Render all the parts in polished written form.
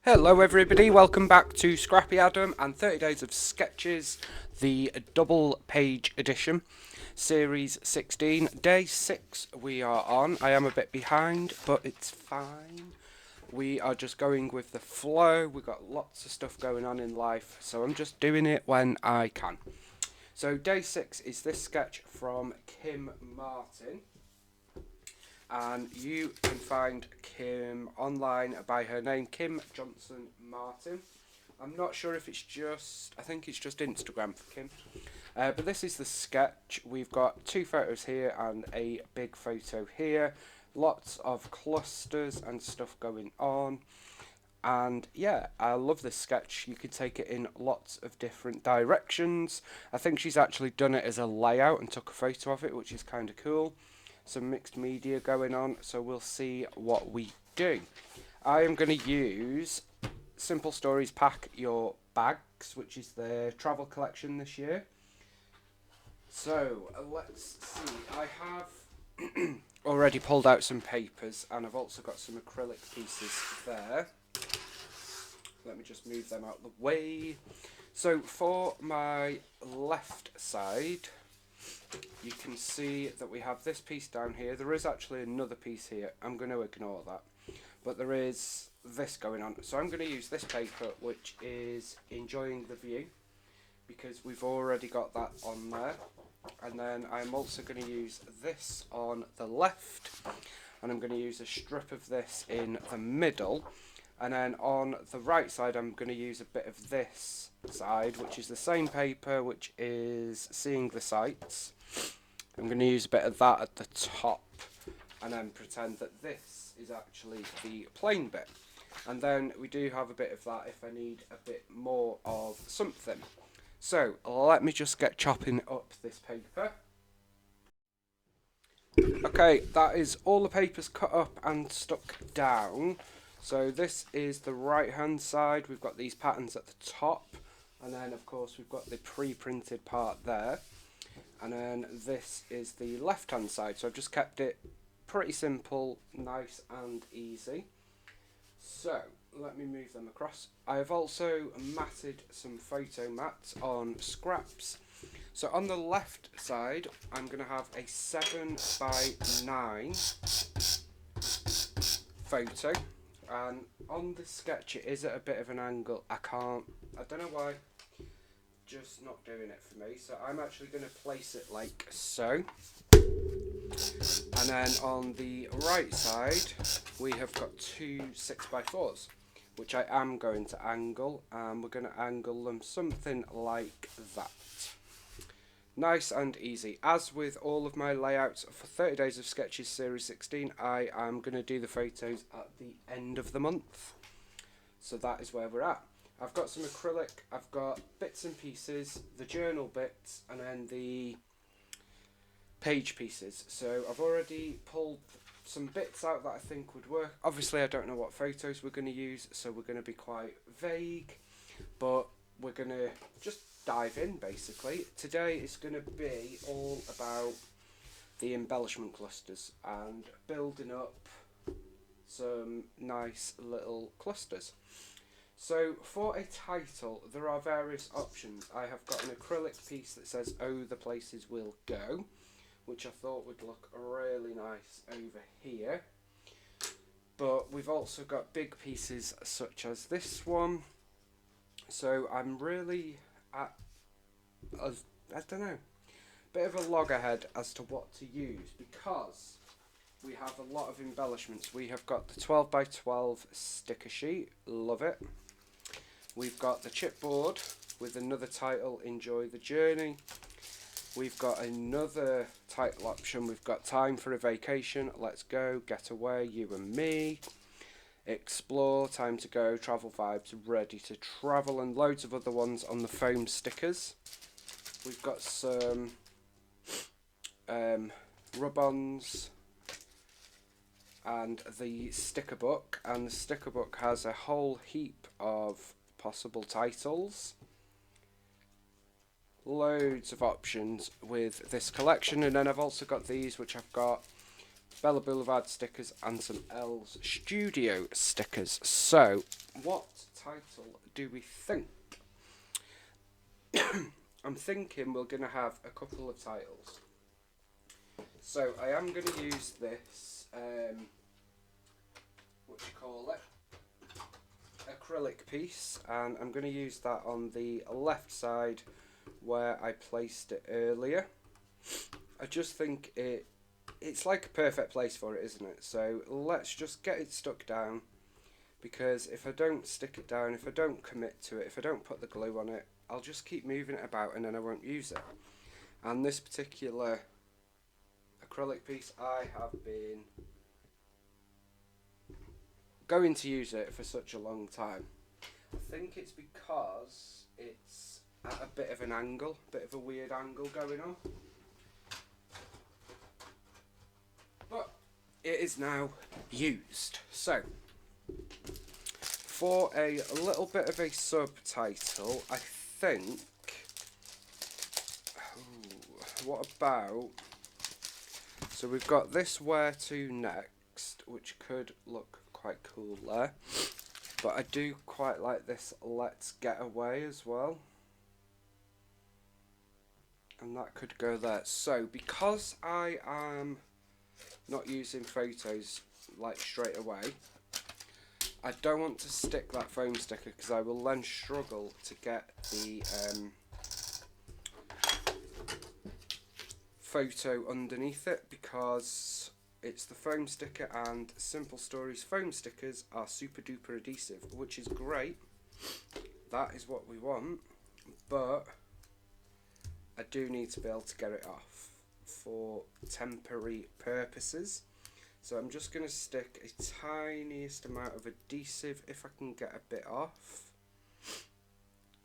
Hello everybody, welcome back to Scrappy Adam and 30 Days of Sketches, the double page edition, series 16, day 6 we are on. I am a bit behind, but it's fine. We are just going with the flow, we've got lots of stuff going on in life, so I'm just doing it when I can. So day 6 is this sketch from Kim Martin. And you can find Kim online by her name, Kim Johnson Martin. I'm not sure if it's just, I think it's just Instagram for Kim. But this is the sketch. We've got two photos here and a big photo here. Lots of clusters and stuff going on. And yeah, I love this sketch. You could take it in lots of different directions. I think she's actually done it as a layout and took a photo of it, which is kind of cool. Some mixed media going on, so we'll see what we do. I am going to use Simple Stories Pack Your Bags, which is their travel collection this year. So let's see. I have already pulled out some papers, and I've also got some acrylic pieces there. Let me just move them out of the way. So for my left side, you can see that we have this piece down here. There is actually another piece here. I'm going to ignore that. But there is this going on. So I'm going to use this paper, which is Enjoying the View, because we've already got that on there. And then I'm also going to use this on the left. And I'm going to use a strip of this in the middle. And then on the right side, I'm going to use a bit of this side, which is the same paper, which is Seeing the Sights. I'm going to use a bit of that at the top, and then pretend that this is actually the plain bit. And then we do have a bit of that if I need a bit more of something. So let me just get chopping up this paper. Okay, that is all the papers cut up and stuck down. So this is the right hand side. We've got these patterns at the top, and then of course we've got the pre-printed part there, and then this is the left hand side. So I've just kept it pretty simple, nice and easy. So let me move them across. I have also matted some photo mats on scraps. So on the left side, I'm going to have a 7x9 photo. And on the sketch it is at a bit of an angle. I don't know why, just not doing it for me. So I'm actually going to place it like so. And then on the right side we have got two 6x4s, which I am going to angle, and we're going to angle them something like that. Nice and easy. As with all of my layouts for 30 Days of Sketches Series 16, I am going to do the photos at the end of the month. So that is where we're at. I've got some acrylic, I've got bits and pieces, the journal bits, and then the page pieces. So I've already pulled some bits out that I think would work. Obviously I don't know what photos we're going to use, so we're going to be quite vague, but we're going to just dive in basically. Today is going to be all about the embellishment clusters and building up some nice little clusters. So for a title there are various options. I have got an acrylic piece that says "Oh, the places we'll go," which I thought would look really nice over here. But we've also got big pieces such as this one. So I'm really at I don't know, bit of a loggerhead as to what to use, because we have a lot of embellishments. We have got the 12x12 sticker sheet, love it. We've got the chipboard with another title, Enjoy the Journey. We've got another title option. We've got Time for a Vacation, Let's Go, Get Away, You and Me, Explore, Time to Go, Travel Vibes, Ready to Travel, and loads of other ones on the foam stickers. We've got some rub-ons and the sticker book, and the sticker book has a whole heap of possible titles. Loads of options with this collection. And then I've also got these, which I've got Bella Boulevard stickers and some Elle's Studio stickers. So what title do we think? I'm thinking we're going to have a couple of titles. So I am going to use this, what you call it, acrylic piece, and I'm going to use that on the left side where I placed it earlier. I just think it's like a perfect place for it, isn't it? So let's just get it stuck down, because if I don't stick it down, if I don't commit to it, if I don't put the glue on it, I'll just keep moving it about and then I won't use it. And this particular acrylic piece, I have been going to use it for such a long time. I think it's because it's at a bit of an angle, a bit of a weird angle going on. But it is now used. So, for a little bit of a subtitle, I think, what about, so we've got this where to next, which could look quite cool there, but I do quite like this let's get away as well, and that could go there. So because I am not using photos like straight away, I don't want to stick that foam sticker because I will then struggle to get the photo underneath it, because it's the foam sticker, and Simple Stories foam stickers are super duper adhesive, which is great. That is what we want, but I do need to be able to get it off for temporary purposes. So I'm just going to stick a tiniest amount of adhesive if I can get a bit off.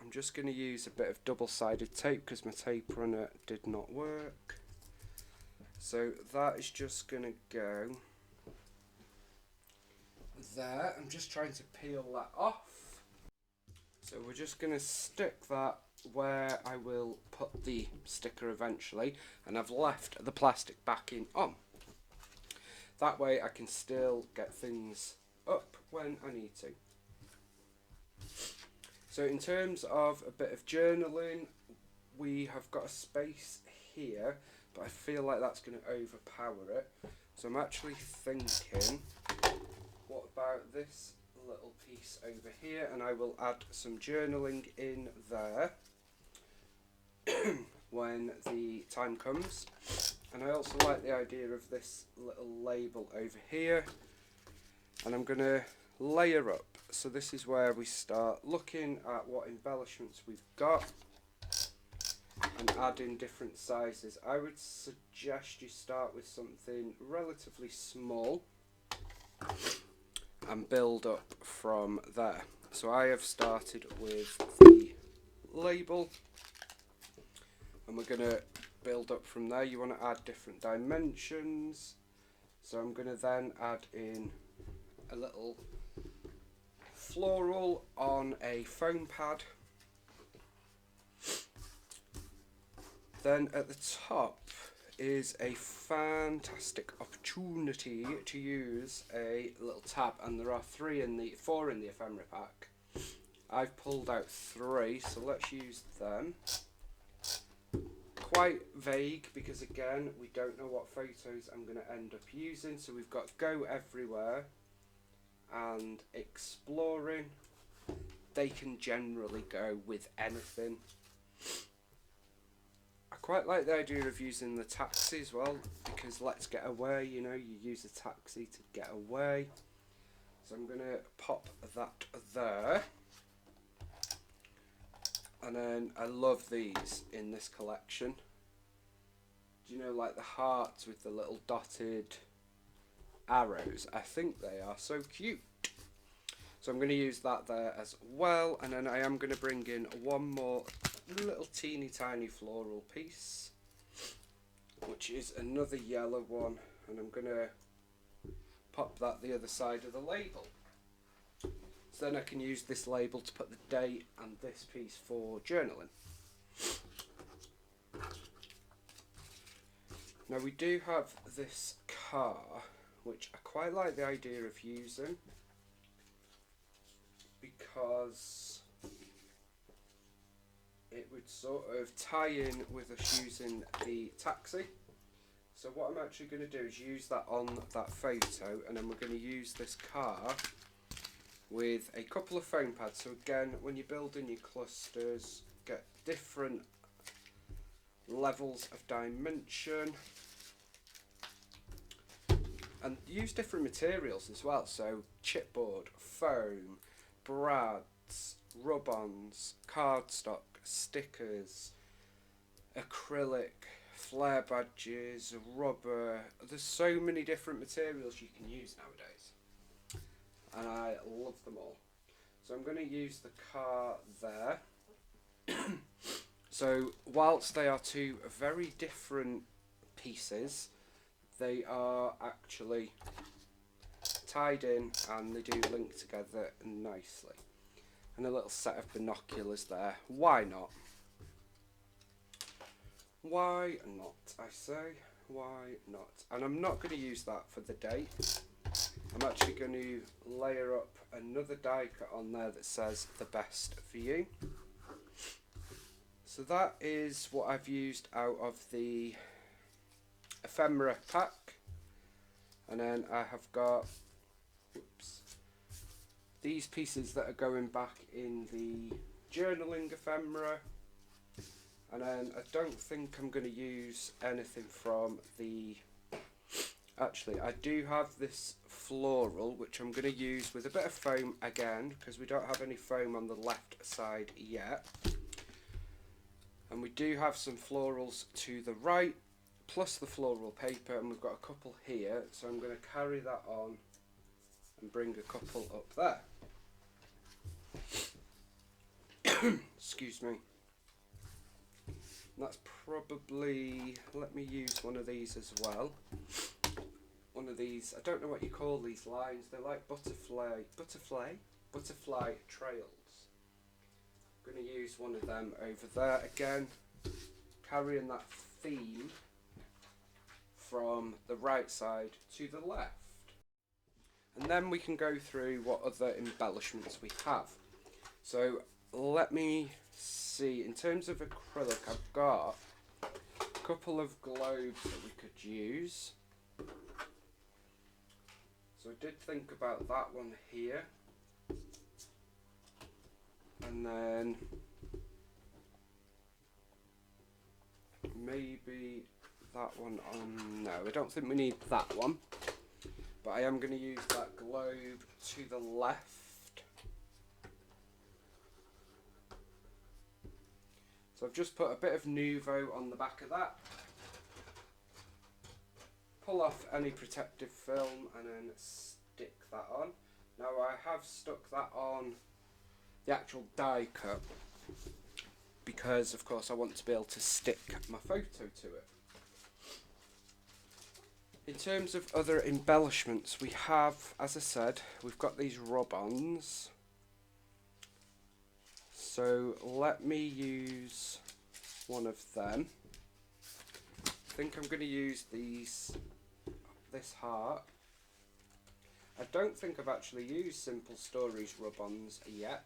I'm just going to use a bit of double-sided tape because my tape runner did not work. So that is just going to go there. I'm just trying to peel that off. So we're just going to stick that where I will put the sticker eventually, and I've left the plastic backing on. That way I can still get things up when I need to. So in terms of a bit of journaling, we have got a space here, but I feel like that's going to overpower it. So I'm actually thinking, what about this little piece over here, and I will add some journaling in there when the time comes. And I also like the idea of this little label over here, and I'm going to layer up. So this is where we start looking at what embellishments we've got and add in different sizes. I would suggest you start with something relatively small and build up from there. So I have started with the label, and we're going to build up from there. You want to add different dimensions, so I'm going to then add in a little floral on a foam pad. Then at the top is a fantastic opportunity to use a little tab, and there are four in the ephemera pack. I've pulled out 3, so let's use them. Quite vague because again we don't know what photos I'm going to end up using, so we've got go everywhere and exploring. They can generally go with anything. I quite like the idea of using the taxi as well, because let's get away, you know, you use a taxi to get away. So I'm going to pop that there. And then I love these in this collection. Do you know, like the hearts with the little dotted arrows? I think they are so cute. So I'm going to use that there as well. And then I am going to bring in one more little teeny tiny floral piece, which is another yellow one. And I'm going to pop that the other side of the label. So then I can use this label to put the date and this piece for journaling. Now we do have this car, which I quite like the idea of using, because it would sort of tie in with us using the taxi. So what I'm actually going to do is use that on that photo, and then we're going to use this car with a couple of foam pads. So again, when you're building your clusters, get different levels of dimension and use different materials as well. So chipboard, foam, brads, rub-ons, cardstock, stickers, acrylic, flare badges, rubber. There's so many different materials you can use nowadays, and I love them all. So I'm going to use the car there. So whilst they are two very different pieces, they are actually tied in and they do link together nicely. And a little set of binoculars there. Why not? Why not, I say? Why not? And I'm not going to use that for the date. I'm actually going to layer up another die cut on there that says the best for you. So that is what I've used out of the ephemera pack. And then I have got these pieces that are going back in the journaling ephemera. And then I don't think I'm going to use anything from the... Actually, I do have this floral, which I'm going to use with a bit of foam again, because we don't have any foam on the left side yet. And we do have some florals to the right, plus the floral paper, and we've got a couple here, so I'm going to carry that on and bring a couple up there. Excuse me. And that's probably, let me use one of these as well. One of these, I don't know what you call these lines, they're like butterfly trails. I'm going to use one of them over there again, carrying that theme from the right side to the left. And then we can go through what other embellishments we have. So let me see, in terms of acrylic, I've got a couple of globes that we could use. So I did think about that one here. And then maybe that one on, no, I don't think we need that one. But I am going to use that globe to the left. So I've just put a bit of Nuvo on the back of that. Pull off any protective film and then stick that on. Now I have stuck that on the actual die cut because of course I want to be able to stick my photo to it. In terms of other embellishments, we have, as I said, we've got these rub-ons. So let me use one of them. I think I'm going to use this heart. I don't think I've actually used Simple Stories rub-ons yet.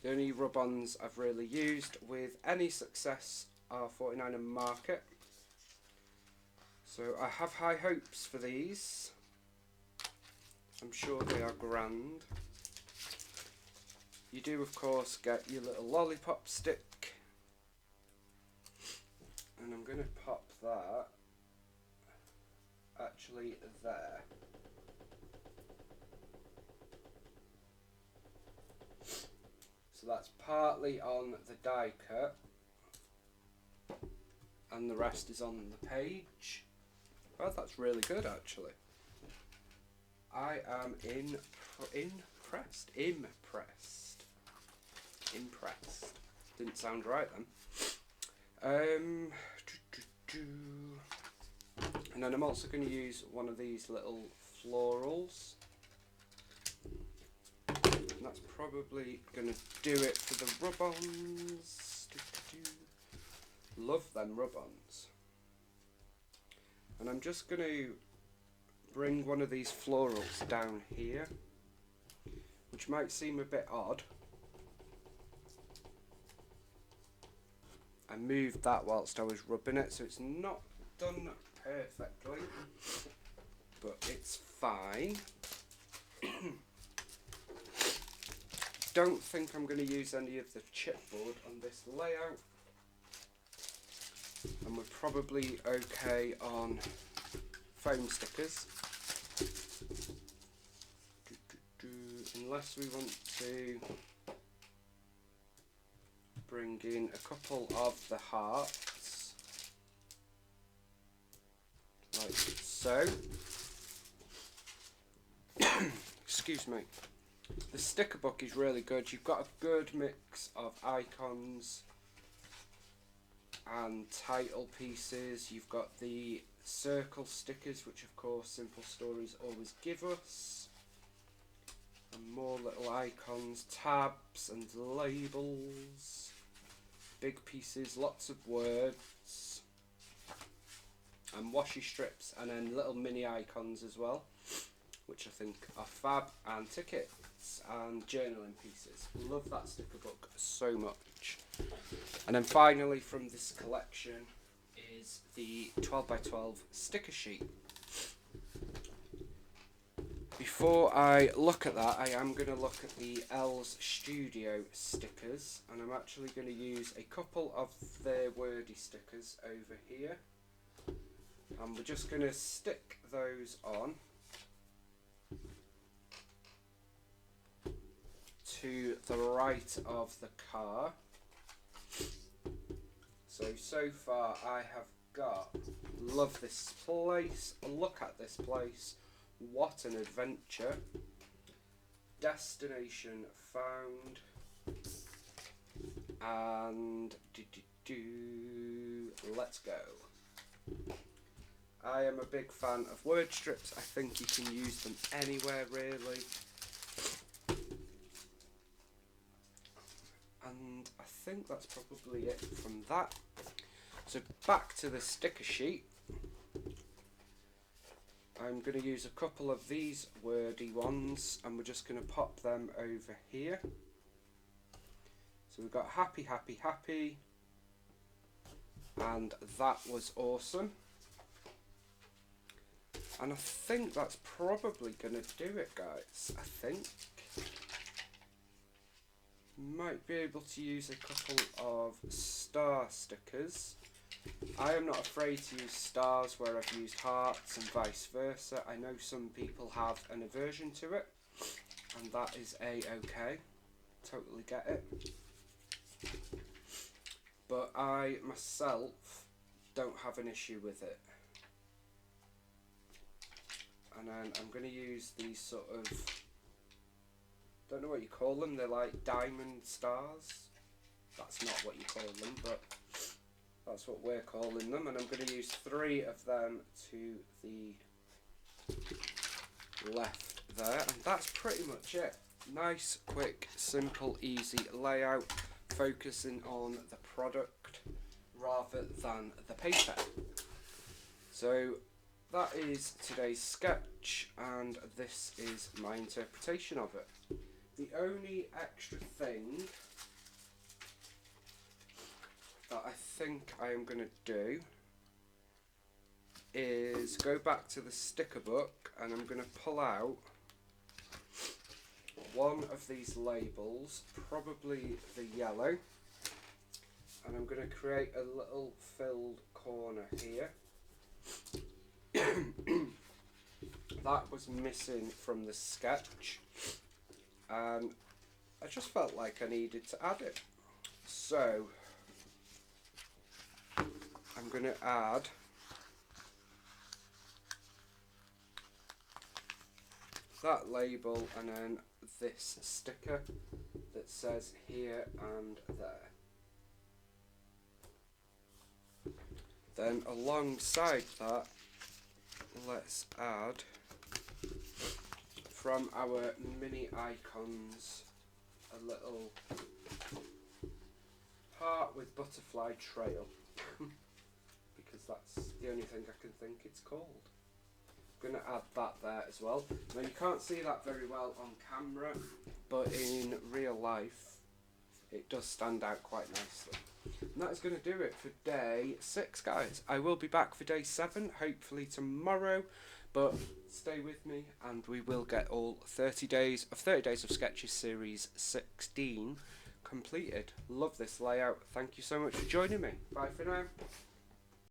The only rub-ons I've really used with any success are 49 and Market. So I have high hopes for these. I'm sure they are grand. You do of course get your little lollipop stick. And I'm going to pop that actually there. So that's partly on the die cut and the rest is on the page. Well, that's really good actually. I am impressed. Didn't sound right then. And then I'm also going to use one of these little florals. And that's probably going to do it for the rub-ons. Love them rub-ons. And I'm just going to bring one of these florals down here. which might seem a bit odd. I moved that whilst I was rubbing it, so it's not done perfectly, but it's fine. Don't think I'm going to use any of the chipboard on this layout, and we're probably okay on foam stickers, unless we want to bring in a couple of the hearts, like so. Excuse me. The sticker book is really good. You've got a good mix of icons and title pieces. You've got the circle stickers, which of course Simple Stories always give us, and more little icons, tabs and labels, big pieces, lots of words, and washi strips, and then little mini icons as well, which I think are fab, and tickets and journaling pieces. Love that sticker book so much. And then finally from this collection is the 12x12 sticker sheet. Before I look at that, I am going to look at the Elle's Studio stickers, and I'm actually going to use a couple of their wordy stickers over here, and we're just going to stick those on to the right of the car. So far I have got, love this place, look at this place, what an adventure, destination found, and let's go. I am a big fan of word strips. I think you can use them anywhere really. And I think that's probably it from that. So back to the sticker sheet. I'm going to use a couple of these wordy ones, and we're just going to pop them over here. So we've got happy, happy, happy, and that was awesome. And I think that's probably going to do it, guys. I think. Might be able to use a couple of star stickers. I am not afraid to use stars where I've used hearts and vice versa. I know some people have an aversion to it, and that is a-okay. Totally get it. But I myself don't have an issue with it. And then I'm going to use these sort of, don't know what you call them, they're like diamond stars. That's not what you call them, but that's what we're calling them. And I'm going to use 3 of them to the left there. And that's pretty much it. Nice, quick, simple, easy layout, focusing on the product rather than the paper. So that is today's sketch, and this is my interpretation of it. The only extra thing that I think I am going to do is go back to the sticker book, and I'm going to pull out one of these labels, probably the yellow, and I'm going to create a little filled corner here. That was missing from the sketch, and I just felt like I needed to add it. So I'm going to add that label and then this sticker that says here and there. Then alongside that, let's add from our mini icons a little heart with butterfly trail because that's the only thing I can think it's called. going to add that there as well. Now you can't see that very well on camera, but in real life it does stand out quite nicely. And that is going to do it for day 6, guys. I will be back for day 7, hopefully tomorrow, but stay with me and we will get all 30 days of Sketches series 16 completed. Love this layout. Thank you so much for joining me. Bye for now.